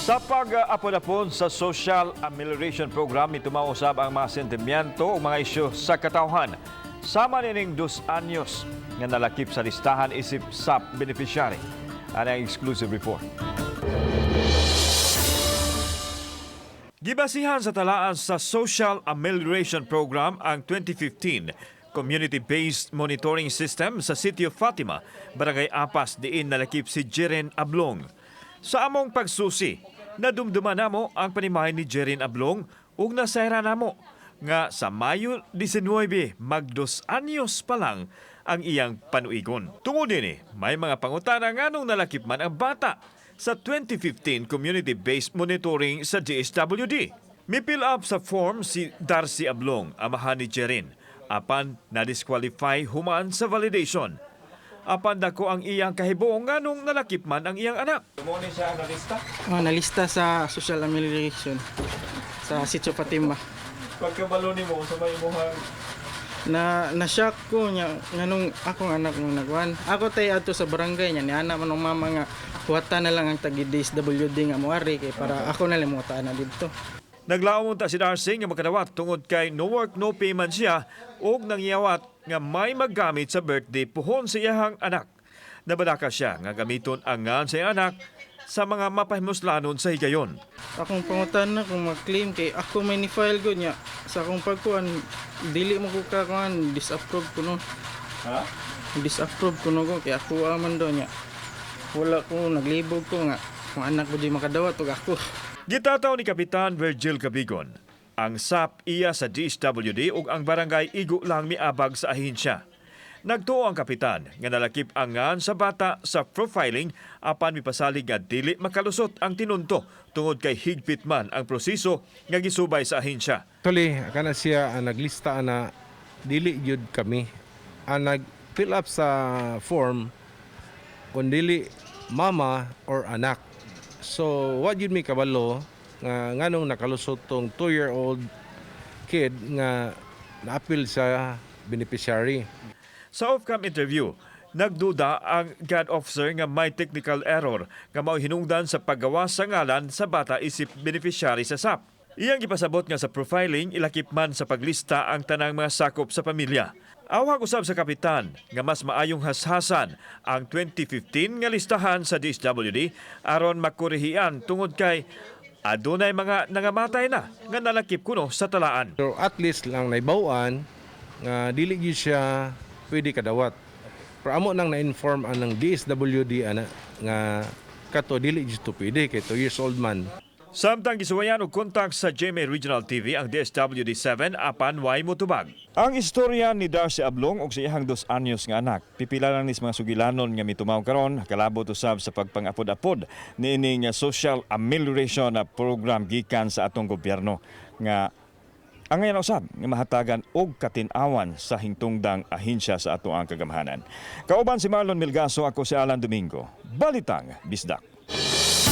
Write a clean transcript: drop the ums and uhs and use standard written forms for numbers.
Sa pag-apod-apod sa Social Amelioration Program, itumausab ang mga sentimiento o mga isyu sa katawhan. Sama nining 2 anyos nga nalakip sa listahan isip SAP beneficiary. Ano ang exclusive report? Gibasihan sa talaan sa Social Amelioration Program ang 2015 Community-Based Monitoring System sa City of Fatima, Barangay Apas, diin nalakip si Jeren Ablong. Sa among pagsusi, nadumduman namo ang panimahay ni Jeren Ablong ug nasayra namo nga sa Mayo 19 mag 2 anyos pa lang ang iyang panuigon. Tungod dinhi, may mga pangutana nganong nalakip man ang bata sa 2015 Community-Based Monitoring sa DSWD. Mipil up sa form si Darcy Ablong, amahan ni Jeren, apan na-disqualify human sa validation. Apan dako ang iyang kahibuong nganong nalakip man ang iyang anak. Tumuni siya nalista? Nalista sa social amelioration sa Sitio Fatima. Pagkabalo ni mo sa may imuhang Na-shock ko nya nganong akong anak mong nagwan. Ako tay adto sa barangay nya ni anak man ng mama nga huwata na lang ang tagi DSWD nga moari kay para ako na limuta na didto. Naglaom ta si Darcy nga makadawat tungod kay no work no payment siya ug nangyawat nga may maggamit sa birthday puhon sa iyang anak. Nabadaka siya nga gamiton ang ngan sa iyang anak sa mga mapahimuslanon sa higayon. Akong pangutana kung mag-claim kay ako may ni-file ko nya sa akong pagkuan dili mo ko kakuan disapprove ko no. Ha? Disapprove ko no ko kay ako aman daw nya. Wala ko naglibog ko nga kung anak ko di makadawat ug ako. Gitataw ni Kapitan Virgil Cabigon, ang SAP iya sa DSWD ug ang barangay igo lang miabag sa ahensya. Nagtuo ang kapitan nga nalakip ang ngan sa bata sa profiling apan mipasalig nga dili makalusot ang tinunto tungod kay higpit man ang proseso nga gisubay sa ahensya. Actually, kana siya ang naglista na dili yun kami. Ang nag-fill up sa form kung dili mama or anak. So, what yun may kabalo nga nganong nakalusot tong 2-year-old kid nga na-appeal sa beneficiary. Sa off-cam interview, nagduda ang God officer nga may technical error nga mao hinungdan sa paggawa sa ngalan sa bata isip beneficiary sa SAP. Iyang gipasabot nga sa profiling ilakip man sa paglista ang tanang mga sakop sa pamilya. Awag usab sa kapitan nga mas maayong hashasan ang 2015 nga listahan sa DSWD aron makorehian tungod kay adunay mga nangamatay na nga nalakip kuno sa talaan. So, at least lang naibawaan nga dili gyud siya pwede kadawat. Pero amo nang na-inform ang DSWD ana nga kato dili gyud to pwede kay 2 years old man. Samtang gisuwayan og kontak sa GMA Regional TV ang DSWD-7 apan way motubag. Ang istorya ni Darcy Ablong og sa iyang 2 anyos nga anak, pipila lang nis mga sugilanon nga mitumaw karon, kalabot usab sa pagpangapod-apod niini nga social amelioration na program gikan sa atong gobyerno nga ang ngayon usab nga mahatagan og katin-awan sa hingtungdang ahensya sa ato ang kagamhanan. Kauban si Marlon Milgaso, ako si Alan Domingo. Balitang Bisdak.